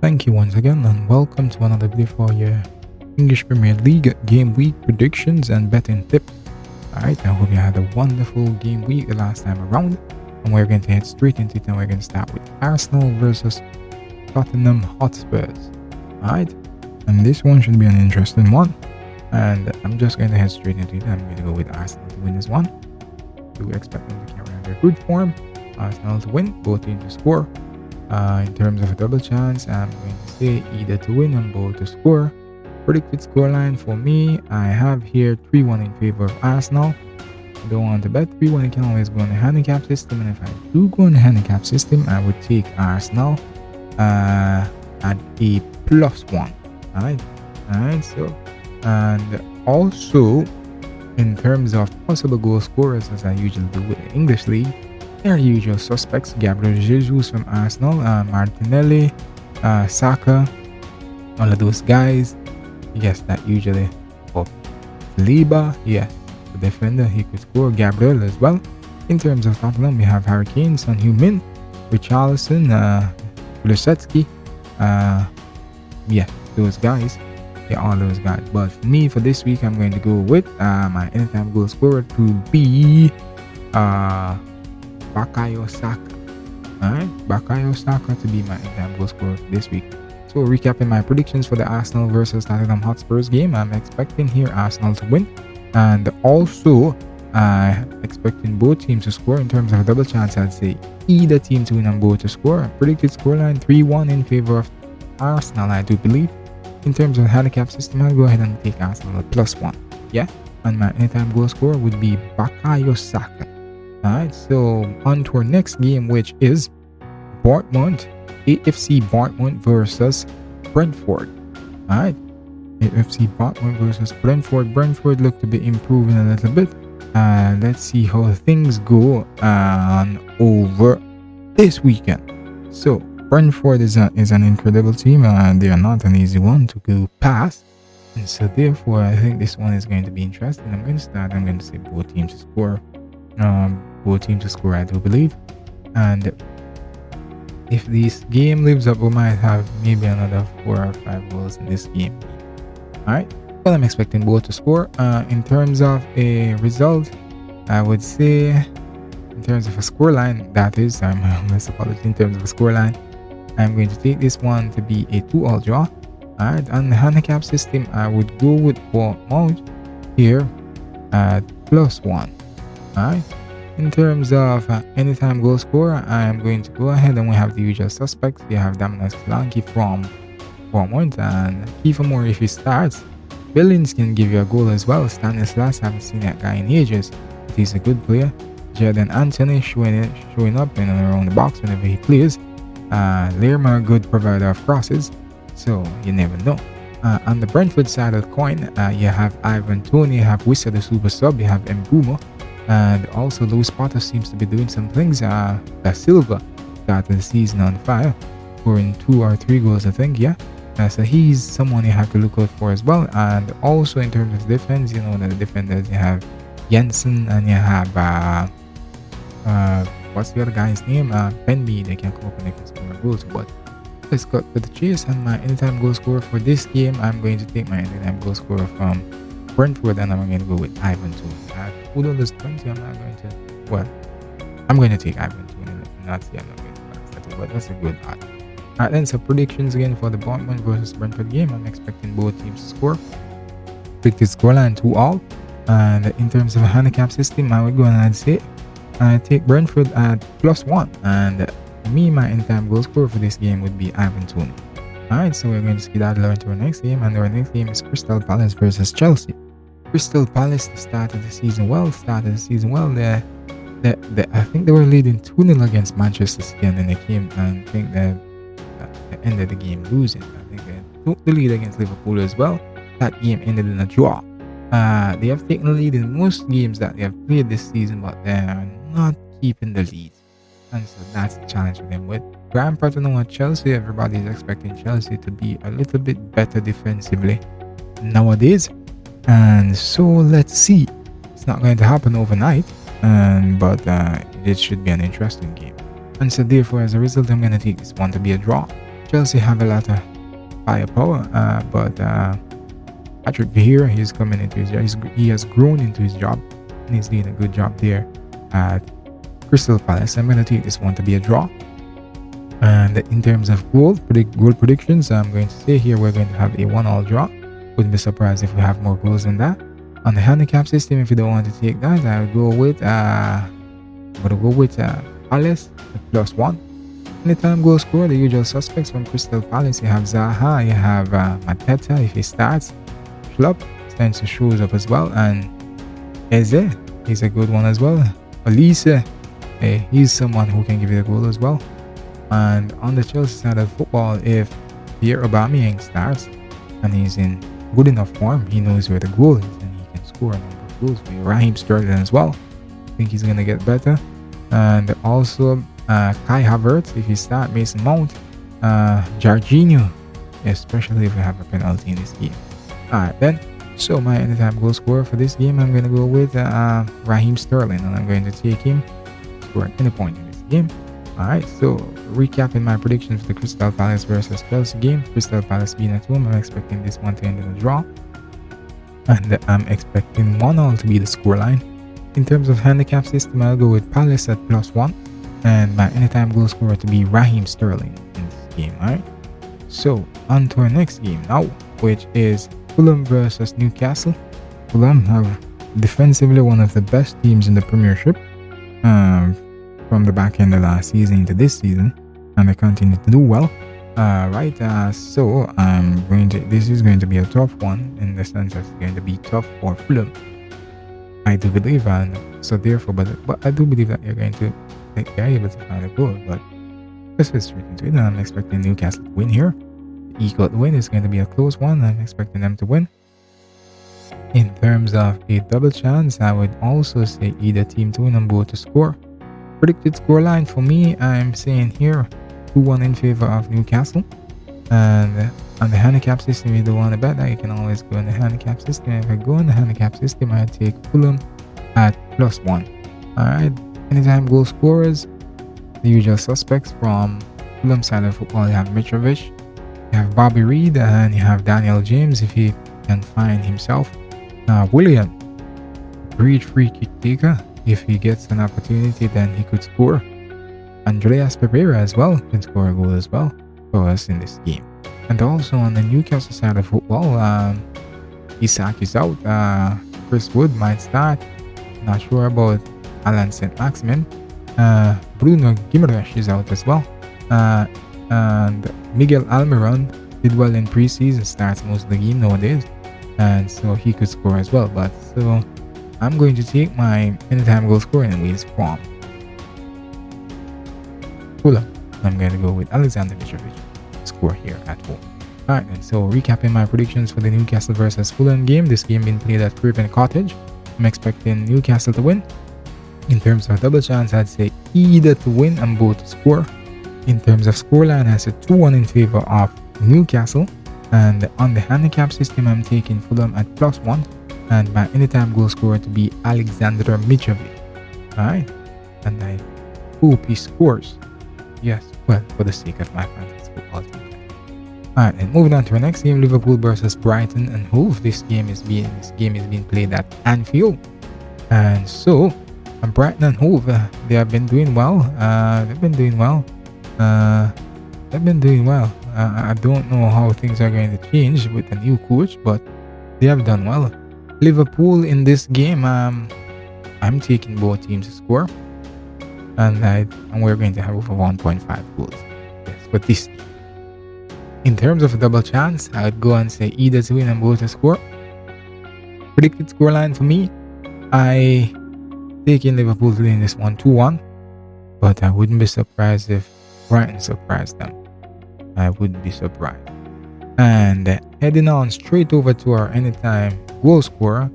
Thank you once again and welcome to another video for your English Premier League game week predictions and betting tips. Alright, I hope you had a wonderful game week the last time around, and we're going to head straight into it, and we're going to start with Arsenal versus Tottenham Hotspurs. Alright, and this one should be an interesting one, and I'm just going to head straight into it. I'm going to go with Arsenal to win this one. Do expect them to carry on their good form. Arsenal to win, both teams to score. In terms of a double chance, I'm going to say either to win and both to score. Predicted scoreline for me, I have here 3-1 in favor of Arsenal. I don't want to bet 3-1, you can always go on the handicap system, and if I do go on the handicap system, I would take Arsenal at a +1. Alright, so, and also in terms of possible goal scorers, as I usually do with the English League, their usual suspects: Gabriel Jesus from Arsenal, Martinelli, Saka, all of those guys. Yes, that usually. Oh, Liba, yeah, the defender, he could score. Gabriel as well. In terms of Tottenham, we have Harry Kane, Son Heung-min, Richarlison, Kulusevski, yeah, those guys. Yeah, all those guys. But for me, for this week, I'm going to go with my anytime goal scorer to be Bukayo Saka. Alright, Bukayo Saka to be my anytime goal scorer this week. So recapping my predictions for the Arsenal versus Tottenham Hotspurs game, I'm expecting here Arsenal to win, and also expecting both teams to score. In terms of a double chance, I'd say either team to win and both to score. Predicted scoreline 3-1 in favor of Arsenal, I do believe. In terms of the handicap system, I'll go ahead and take Arsenal at +1. Yeah, and my anytime goal scorer would be Bukayo Saka. Alright, so on to our next game, which is AFC Bournemouth versus Brentford. Alright, AFC Bournemouth versus Brentford. Brentford look to be improving a little bit. Let's see how things go over this weekend. So Brentford is an incredible team, and they are not an easy one to go past, and so therefore I think this one is going to be interesting. I'm going to say both teams to score. Both teams to score, I do believe, and if this game lives up, we might have maybe another 4 or 5 goals in this game. Alright, well, I'm expecting both to score. In terms of a result, I would say, in terms of a scoreline, that is, in terms of a scoreline, I'm going to take this one to be a 2-all draw. Alright, on the handicap system, I would go with Bournemouth here at +1. Alright, in terms of anytime goal scorer, I am going to go ahead and we have the usual suspects. You have Dominic Solanke from Bournemouth, and Kiefer Moore if he starts. Billings can give you a goal as well. Stanislas, I haven't seen that guy in ages, but he's a good player. Jadon Anthony showing up in and around the box whenever he plays. Lerma, good provider of crosses, so you never know. On the Brentford side of the coin, you have Ivan Toney, you have Wissa the super sub, you have Mbeumo, and also Lewis Potter seems to be doing some things. Da Silva started the season on fire, scoring 2 or 3 goals, I think. Yeah, so he's someone you have to look out for as well. And also in terms of defense, you know, the defenders, you have Jensen, and you have what's the other guy's name? Benby. They can come up and they can score goals. But let's cut to the chase. And my anytime goal scorer for this game, I'm going to take my anytime goal scorer from Brentford, and I'm going to go with Ivan Toney. At $2.20, I'm going to take Ivan Toney. Not say I'm not going to pass that, but that's a good odds. Alright, then, so predictions again for the Bournemouth versus Brentford game. I'm expecting both teams to score. Predicted scoreline 2-all. And in terms of a handicap system, I would go and I'd say I take Brentford at +1. And me, my anytime goal scorer for this game would be Ivan Toney. Alright, so we're going to skedaddle into our next game, and our next game is Crystal Palace versus Chelsea. Crystal Palace started the season well. I think they were leading 2-0 against Manchester City, and then they came, and I think they ended the game losing. I think they took the lead against Liverpool as well. That game ended in a draw. They have taken the lead in most games that they have played this season, but they are not keeping the lead, and so that's the challenge for them. With Graham Potter at Chelsea, everybody is expecting Chelsea to be a little bit better defensively nowadays, and so let's see. It's not going to happen overnight, but it should be an interesting game. And so therefore, as a result, I'm going to take this one to be a draw. Chelsea have a lot of firepower, but Patrick Vieira, he's coming into his job. He has grown into his job, and he's doing a good job there at Crystal Palace. I'm going to take this one to be a draw. And in terms of goal predictions, I'm going to say here we're going to have a 1-1 draw. Wouldn't be surprised if we have more goals than that. On the handicap system, if you don't want to take that, I would go with Palace at +1. Anytime goal scorer, the usual suspects from Crystal Palace. You have Zaha, you have Mateta if he starts. Klopp tends to shows up as well, and Eze, he's a good one as well. Olise, he's someone who can give you the goal as well. And on the Chelsea side of football, if Pierre Aubameyang starts and he's in good enough form, he knows where the goal is and he can score a number of goals for you. Raheem Sterling as well, I think he's going to get better. And also Kai Havertz if he starts, Mason Mount, Jorginho, especially if we have a penalty in this game. Alright then, so my anytime goal scorer for this game, I'm going to go with Raheem Sterling, and I'm going to take him to score any point in this game. Alright, so recapping my predictions for the Crystal Palace versus Chelsea game. Crystal Palace being at home, I'm expecting this one to end in a draw. And I'm expecting 1-1 to be the scoreline. In terms of handicap system, I'll go with Palace at +1. And my anytime goal scorer to be Raheem Sterling in this game, alright? So, on to our next game now, which is Fulham versus Newcastle. Fulham have defensively one of the best teams in the Premiership. From the back end of last season into this season, and they continue to do well. So this is going to be a tough one in the sense that it's going to be tough for Fulham, I do believe, and so therefore, but I do believe that they're able to find a goal. But let's get straight into it. And I'm expecting Newcastle to win here. Equal to win is going to be a close one. I'm expecting them to win. In terms of a double chance, I would also say either team to win and both to score. Predicted scoreline for me, I'm saying here 2-1 in favor of Newcastle. And on the handicap system, if you don't want to bet that, you can always go on the handicap system. If I go on the handicap system, I take Fulham at +1. Alright, anytime goal scorers, the usual suspects from Fulham side of football. You have Mitrovic, you have Bobby Reed, and you have Daniel James if he can find himself. William, great free kick taker. If he gets an opportunity, then he could score. Andreas Pereira as well can score a goal as well for us in this game. And also on the Newcastle side of football, Isak is out. Chris Wood might start. Not sure about Alan St. Maximin. Bruno Guimaraes is out as well. And Miguel Almiron did well in preseason, starts most of the game nowadays, and so he could score as well. But so I'm going to take my anytime goal scoring anyways from Fulham. I'm going to go with Alexander Mitrovic score here at home. Alright, and so recapping my predictions for the Newcastle versus Fulham game. This game being played at Craven Cottage. I'm expecting Newcastle to win. In terms of double chance, I'd say either to win and both to score. In terms of scoreline, I said 2-1 in favor of Newcastle. And on the handicap system, I'm taking Fulham at +1. And my anytime goal scorer to be Alexander Mitrovic. Alright, and I hope he scores. Yes, well, for the sake of my fantasy football team. Alright, and moving on to our next game, Liverpool versus Brighton and Hove. This game is being played at Anfield. And so, Brighton and Hove, they have been doing well. They've been doing well. I don't know how things are going to change with the new coach, but they have done well. Liverpool in this game, I'm taking both teams to score, and we're going to have over 1.5 goals. Yes, but this game. In terms of a double chance, I would go and say either to win and both to score. Predicted scoreline for me, I taking Liverpool to win this one 2-1, but I wouldn't be surprised if Brighton surprised them. I wouldn't be surprised. And heading on straight over to our anytime goal scorer,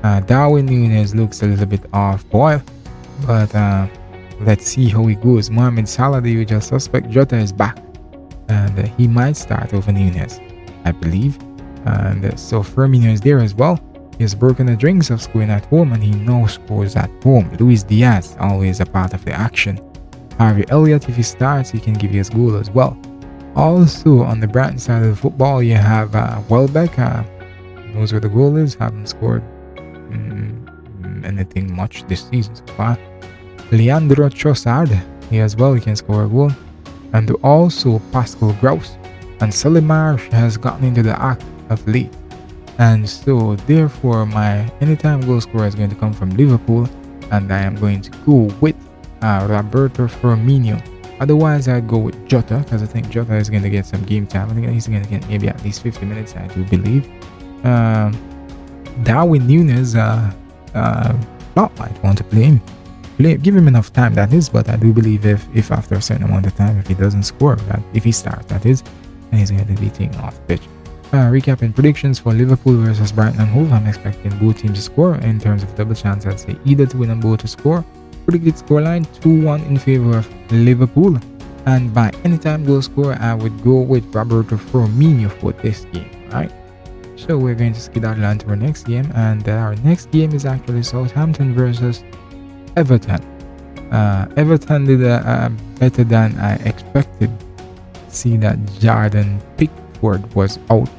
Darwin Núñez looks a little bit off boil, but let's see how he goes. Mohamed Salah, the usual suspect. Jota is back, and he might start over Núñez, I believe. And so Firmino is there as well. He has broken the drinks of scoring at home, and he now scores at home. Luis Diaz, always a part of the action. Harvey Elliott, if he starts, he can give you his goal as well. Also, on the Brighton side of the football, you have Welbeck. Knows where the goal is. Haven't scored anything much this season so far. Leandro Trossard, he as well, he can score a goal. And also Pascal Gross. And Solly Marsh has gotten into the act of late. And so, therefore, my anytime goal scorer is going to come from Liverpool. And I am going to go with Roberto Firmino. Otherwise, I'd go with Jota, because I think Jota is going to get some game time. I think he's going to get maybe at least 50 minutes, I do believe. Darwin Núñez, might want to play him. Give him enough time, that is, but I do believe if after a certain amount of time, if he doesn't score, if he starts, that is, then he's going to be taken off the pitch. Recapping predictions for Liverpool versus Brighton and Hove, I'm expecting both teams to score. In terms of double chance, I'd say either to win and both to score. Predicted scoreline 2-1 in favor of Liverpool. And by anytime goal scorer, I would go with Roberto Firmino for this game, right? So we're going to skedaddle on to our next game, and our next game is actually Southampton versus Everton. Everton did better than I expected. See that Jordan Pickford was out,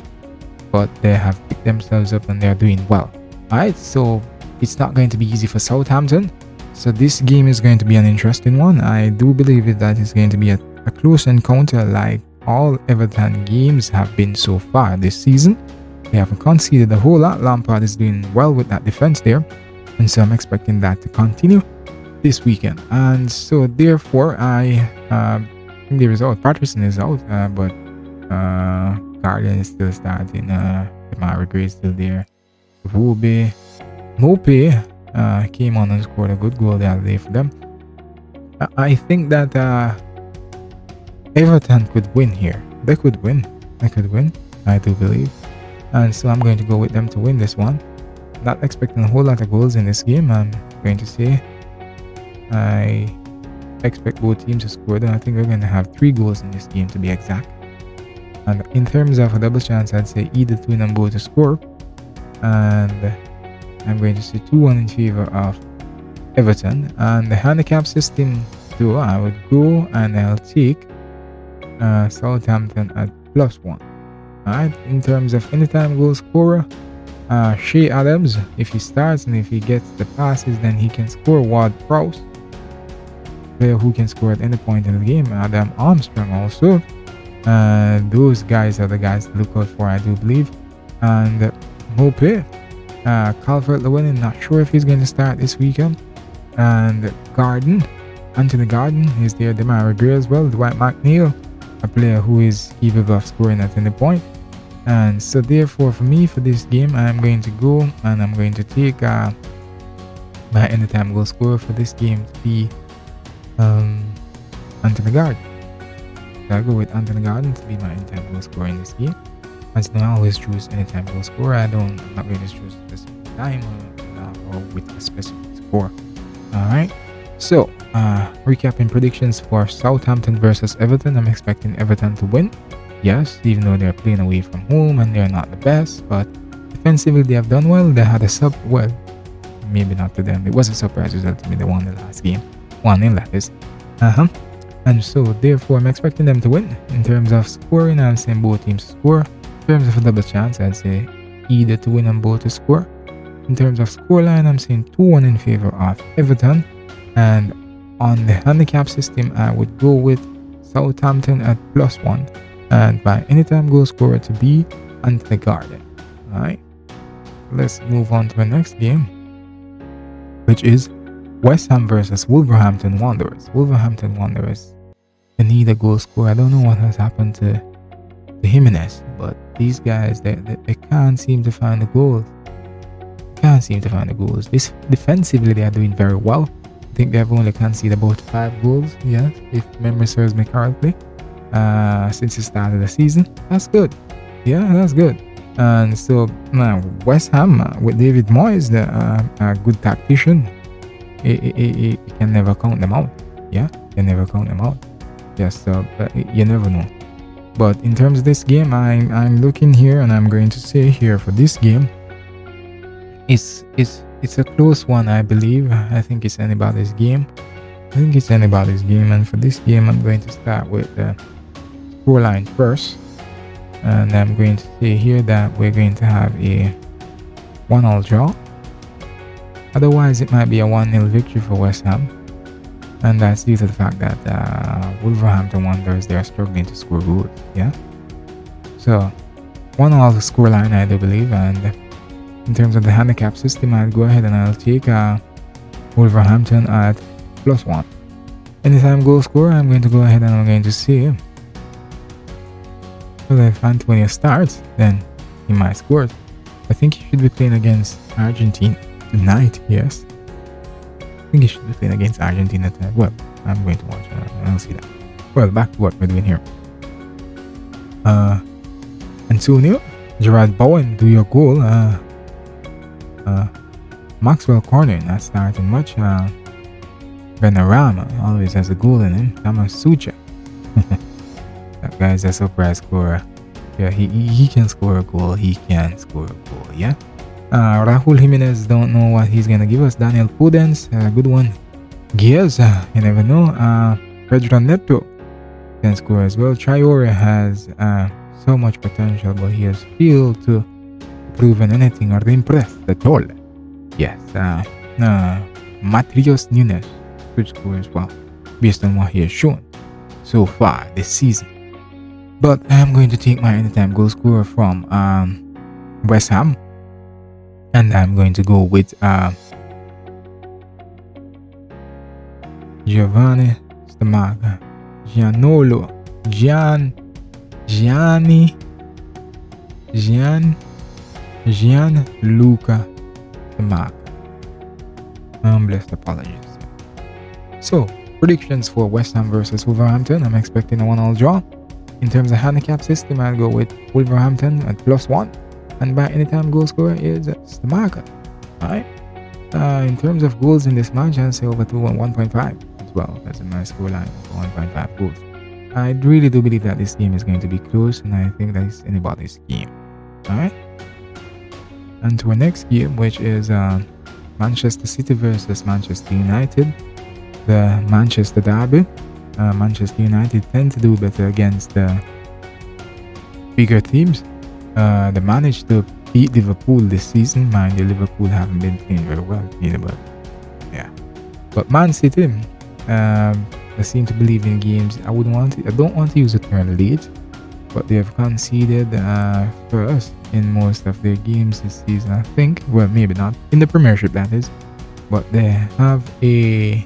but they have picked themselves up and they're doing well. Alright, so it's not going to be easy for Southampton. So this game is going to be an interesting one. I do believe that it's going to be a close encounter like all Everton games have been so far this season. They haven't conceded a whole lot. Lampard is doing well with that defense there. And so I'm expecting that to continue this weekend. And so therefore, I think the result, Patterson is out, but Guardian is still starting. Demara Gray is still there. Mope came on and scored a good goal the other day for them. I think that Everton could win here. They could win. I do believe. And so I'm going to go with them to win this one. Not expecting a whole lot of goals in this game, I'm going to say. I expect both teams to score, though I think we're going to have 3 goals in this game to be exact. And in terms of a double chance, I'd say either to win and both to score. And I'm going to say 2-1 in favor of Everton. And the handicap system, though, I would go and I'll take Southampton at +1. Alright, in terms of anytime goal scorer, Shea Adams, if he starts and if he gets the passes, then he can score. Ward-Prowse, player who can score at any point in the game. Adam Armstrong also. Those guys are the guys to look out for, I do believe. And Mope, Calvert-Lewin, not sure if he's going to start this weekend. And Anthony Gordon is there. Demara Gray as well. Dwight McNeil, a player who is capable of scoring at any point. And so therefore for me, for this game, I'm going to go and I'm going to take my anytime goal scorer for this game to be Anthony Gordon. So I'll go with Anthony Gordon to be my anytime goal scorer in this game. As you know, I always choose anytime goal scorer. I'm not going to choose a specific time or with a specific score. Alright, so recapping predictions for Southampton versus Everton. I'm expecting Everton to win. Yes, even though they're playing away from home and they're not the best, but defensively they have done well. They had maybe not to them. It was a surprise result to me. They won the last game. 1-0, that is. And so therefore I'm expecting them to win. In terms of scoring, I'm saying both teams to score. In terms of a double chance, I'd say either to win and both to score. In terms of scoreline, I'm saying 2-1 in favor of Everton. And on the handicap system, I would go with Southampton at +1. And by anytime goal scorer to be Anthony Gordon. Alright, let's move on to the next game, which is West Ham versus Wolverhampton Wanderers. Wolverhampton Wanderers, they need a goal scorer. I don't know what has happened to Jimenez, but these guys, they can't seem to find the goals. This defensively, they are doing very well. I think they have only conceded about 5 goals, yes, if memory serves me correctly. Since the start of the season. That's good. Yeah, that's good. And so now West Ham with David Moyes, a good tactician, he can never count them out. Yeah, can never count them out. Yes, but you never know. But in terms of this game, I'm looking here and I'm going to say here for this game, it's a close one, I believe. I think it's anybody's game. And for this game, I'm going to start with scoreline first. And I'm going to say here that we're going to have a 1-1 draw. Otherwise, it might be a 1-0 victory for West Ham. And that's due to the fact that Wolverhampton Wanderers, they are struggling to score goals. Yeah. So, 1-1 scoreline, I do believe. And in terms of the handicap system, I'll go ahead and I'll take Wolverhampton at +1. Anytime goal scorer, I'm going to go ahead and I'm going to say, well, if Antonio starts, then he might score. I think he should be playing against Argentina tonight, yes. I think he should be playing against Argentina tonight. Well, I'm going to watch it. I'll see that. Well, back to what we're doing here. Antonio, Gerard Bowen, do your goal. Maxwell Corner, not starting much. Benarama always has a goal in him. Thomas Sucha. That guy's a surprise scorer. Yeah, he can score a goal. He can score a goal, yeah. Raúl Jimenez, don't know what he's gonna give us. Daniel Pudens, a good one. Gears, you never know. Pedro Neto can score as well. Traore has so much potential, but he has failed to prove anything or impress at all. Yes, Matrios Nunes could score as well, based on what he has shown so far this season. But I'm going to take my anytime goal scorer from West Ham, and I'm going to go with Giovanni Stamaga, Gianluca Stamaga. Humblest apologies. So, predictions for West Ham versus Wolverhampton. I'm expecting a 1-1 draw. In terms of handicap system, I'll go with Wolverhampton at +1. And by anytime goal scorer is Stamaga. Alright. In terms of goals in this match, I'll say over 1.5 as well. That's a nice score line for 1.5 goals. I really do believe that this game is going to be close, and I think that is anybody's game. Alright. And to our next game, which is Manchester City versus Manchester United. The Manchester Derby. Manchester United tend to do better against the bigger teams. They managed to beat Liverpool this season. Mind you, Liverpool haven't been playing very well either, but yeah. But Man City, they seem to believe in games. I don't want to use the term late, but they have conceded first in most of their games this season, I think. Well, maybe not in the Premiership, that is, but they have a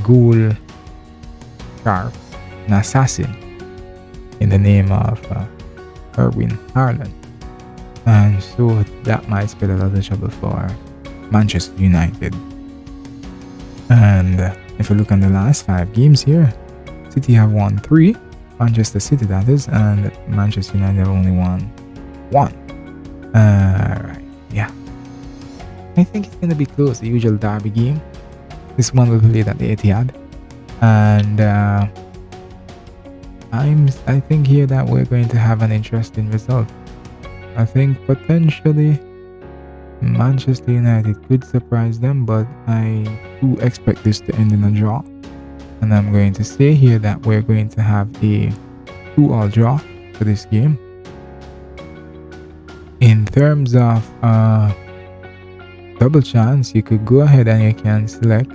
goal sharp, an assassin in the name of Erwin Haaland, and so that might spell a lot of trouble for Manchester United. And if you look on the last 5 games here, City have won 3, Manchester City that is, and Manchester United have only won 1. Right, yeah. I think it's gonna be close, the usual derby game. This one will be played at the Etihad, and I think here that we're going to have an interesting result. I think potentially Manchester United could surprise them, but I do expect this to end in a draw. And I'm going to say here that we're going to have a 2-2 draw for this game. In terms of double chance, you could go ahead and you can select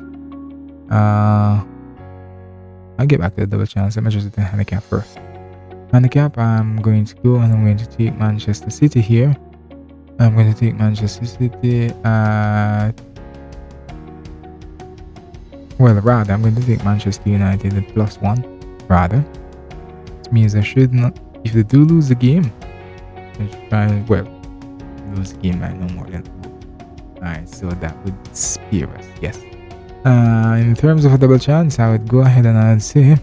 I'll get back to the double chance. Let me just do the handicap first. Handicap, I'm going to go and I'm going to take Manchester City here. I'm going to take Manchester City at... Well, rather, I'm going to take Manchester United at +1. Rather. It means I should not... If they do lose the game, I should try... Well, lose the game by no more than... Alright, so that would spare us. Yes. In terms of a double chance, I would go ahead and I'd say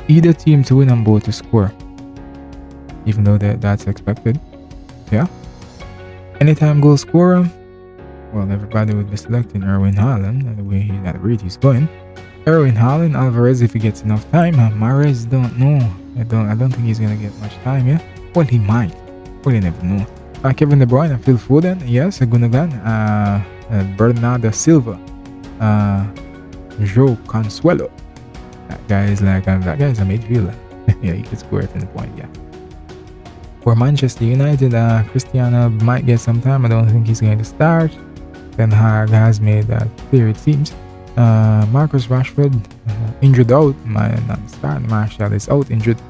either team to win and both to score, even though that's expected. Yeah. Anytime goal scorer, well, everybody would be selecting Erwin Haaland, and the way that rate he's going. Erwin Haaland, Alvarez if he gets enough time. Mahrez, don't know. I don't think he's gonna get much time. Yeah. Well, he might. Well, you never know. Kevin De Bruyne and Phil Foden. Yes, Gundogan. Bernardo Silva. Joe Consuelo, That guy is like that guy is a midfielder. Yeah, he could score at any point. Yeah. For Manchester United, Cristiano might get some time. I don't think he's going to start. Ten Hag has made that clear, it seems. Marcus Rashford injured out. Might not start. Martial is out injured.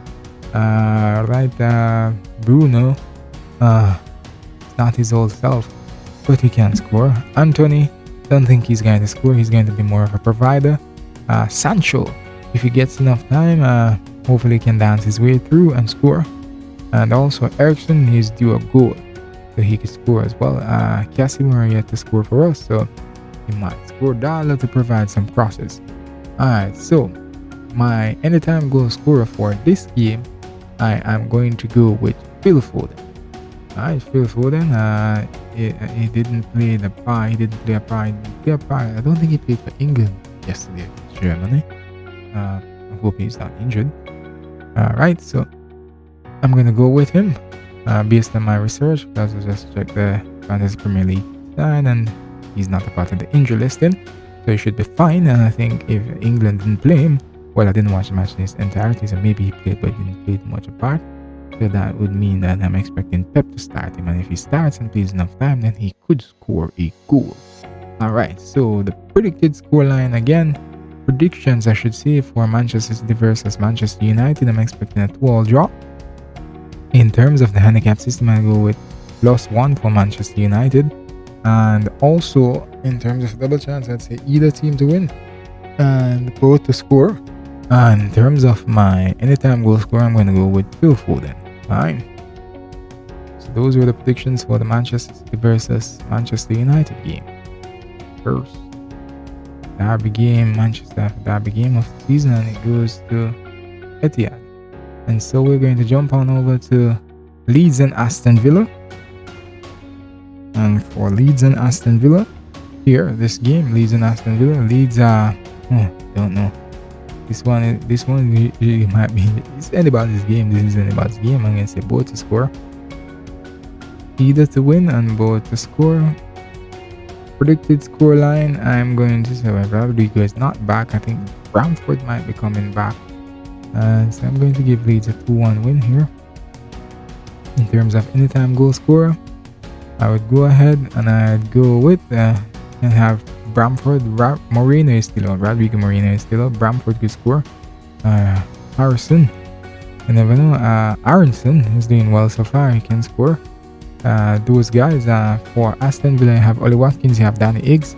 Bruno, it's not his old self, but he can score. Anthony, don't think he's going to score. He's going to be more of a provider. Sancho, if he gets enough time, hopefully he can dance his way through and score. And also Ericsson, he's due a goal, so he could score as well. Casemiro yet to score for us, so he might score. Dala to provide some crosses. Alright, so my anytime goal scorer for this game, I am going to go with Phil Foden. Alright, Phil Foden, he didn't play a part. I don't think he played for England yesterday against Germany. I hope he's not injured. Alright, so I'm gonna go with him based on my research, because I just checked the Fantasy Premier League side and he's not a part of the injury listing, so he should be fine. And I think if England didn't play him, well, I didn't watch the match in its entirety, so maybe he played but didn't play much a part. So that would mean that I'm expecting Pep to start him, and if he starts and plays enough time, then he could score a goal. Alright, so the predicted scoreline again, predictions I should say, for Manchester City versus Manchester United, I'm expecting a 2-2 draw. In terms of the handicap system, I go with +1 for Manchester United, and also in terms of double chance, I'd say either team to win and both to score. And in terms of my anytime goal scorer, I'm going to go with Phil Foden. Alright, so those were the predictions for the Manchester City versus Manchester United game. First derby game, Manchester derby game of the season, and it goes to Etihad. And so we're going to jump on over to Leeds and Aston Villa. And for Leeds and Aston Villa, here, this game, Leeds and Aston Villa. Leeds don't know. This one really might be, it's anybody's game. This is anybody's game. I'm going to say both to score. Either to win and both to score. Predicted scoreline, I'm going to say Rodrigo is not back. I think Bamford might be coming back. So I'm going to give Leeds a 2-1 win here. In terms of anytime goal scorer, I would go ahead and I'd go with and have Bamford. Moreno is still out. Rodrigo Moreno is still out. Bamford could score. Harrison, you never know. Aronson is doing well so far. He can score. Those guys for Aston Villa, you have Ollie Watkins, you have Danny Ings,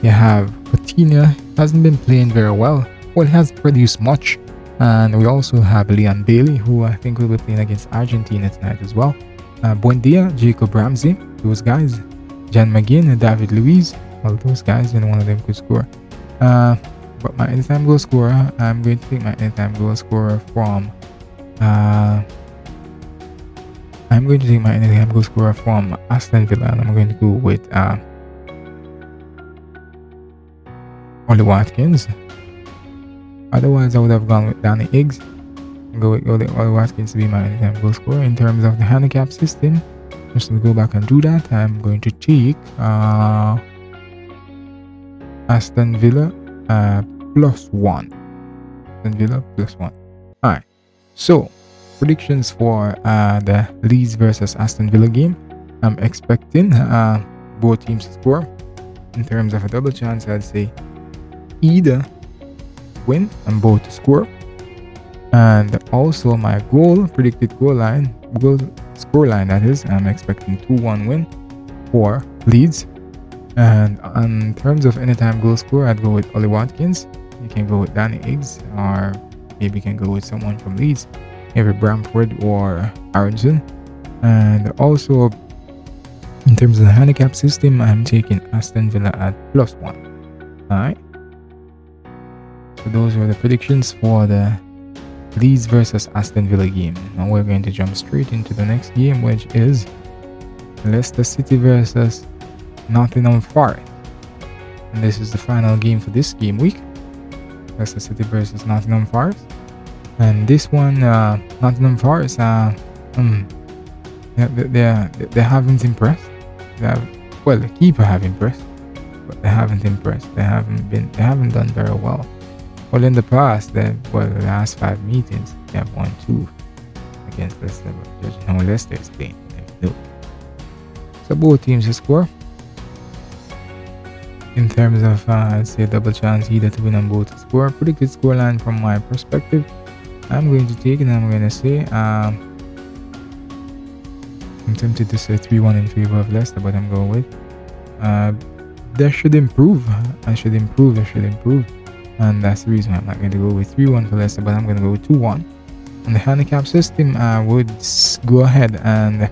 you have Coutinho. Hasn't been playing very well. Well, he has produced much. And we also have Leon Bailey, who I think will be playing against Argentina tonight as well. Buendia, Jacob Ramsey, those guys. Jan McGinn and David Luiz, all those guys, and one of them could score. But my anytime goal scorer, I'm going to take my anytime goal scorer from Aston Villa, and I'm going to go with Ollie Watkins. Otherwise, I would have gone with Danny Ings. Go with Ollie Watkins to be my anytime goal scorer. In terms of the handicap system, just to go back and do that, I'm going to take Aston Villa +1. Aston Villa +1. Alright, so predictions for the Leeds versus Aston Villa game. I'm expecting both teams to score. In terms of a double chance, I'd say either win and both to score. And also my predicted scoreline, that is, I'm expecting 2-1 win for Leeds. And in terms of anytime goal scorer, I'd go with Ollie Watkins. You can go with Danny Ings, or maybe you can go with someone from Leeds, either Bamford or Aronson. And also in terms of the handicap system, I'm taking Aston Villa at +1. Alright, so those were the predictions for the Leeds versus Aston Villa game. Now we're going to jump straight into the next game, which is Leicester City versus Nottingham Forest. And this is the final game for this game week. Leicester City versus Nottingham Forest. And this one, Nottingham Forest, they haven't impressed. The keeper have impressed, but they haven't impressed. They haven't done very well. Well, in the past, the last 5 meetings, they have won 2 against Leicester, but judging how Leicester is playing, no. So both teams to score. In terms of, I'd say double chance either to win on both to score. Predicted scoreline from my perspective, I'm going to take it and I'm going to say, I'm tempted to say 3-1 in favor of Leicester, but I'm going with, they should improve. They should improve. And that's the reason I'm not going to go with 3-1 for Leicester, but I'm going to go with 2-1. On the handicap system, I would go ahead and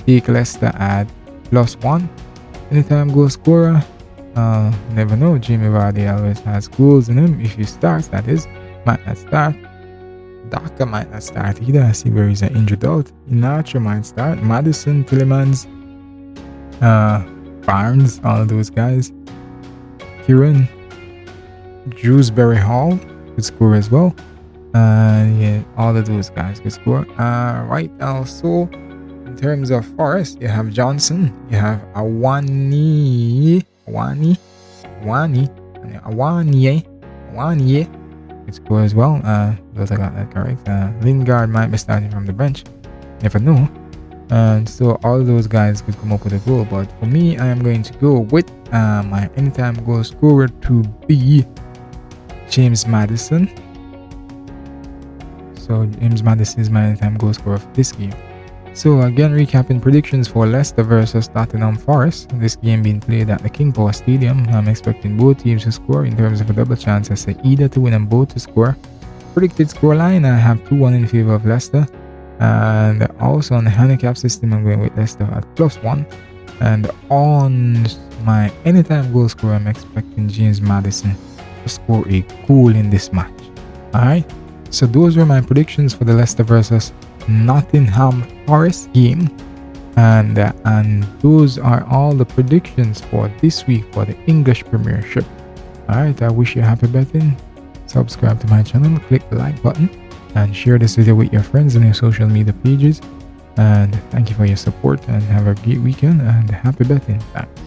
take Leicester at +1. Anytime goal scorer, never know. Jamie Vardy always has goals in him. If he starts, that is. Might not start. Daka might not start either. I see where he's injured out. Inacho might start. Madison, Tillemans, Barnes, all of those guys. Kieran, Dewsbury Hall could score as well. Yeah, all of those guys could score. Right now, so in terms of Forest, you have Johnson, you have Awani could score as well. Those I got that correct. Lingard might be starting from the bench. Never know. And so all those guys could come up with a goal. But for me, I am going to go with my anytime goal scorer to be James Maddison. So James Maddison is my anytime goal scorer for this game. So again, recapping predictions for Leicester versus Nottingham Forest. This game being played at the King Power Stadium. I'm expecting both teams to score. In terms of a double chance, I say either to win and both to score. Predicted scoreline, I have 2-1 in favor of Leicester. And also on the handicap system, I'm going with Leicester at +1. And on my anytime goal scorer, I'm expecting James Maddison to score a goal in this match. Alright, so those were my predictions for the Leicester versus Nottingham Forest game, and those are all the predictions for this week for the English Premiership. Alright, I wish you happy betting. Subscribe to my channel, click the like button, and share this video with your friends on your social media pages. And thank you for your support, and have a great weekend and happy betting. Thanks.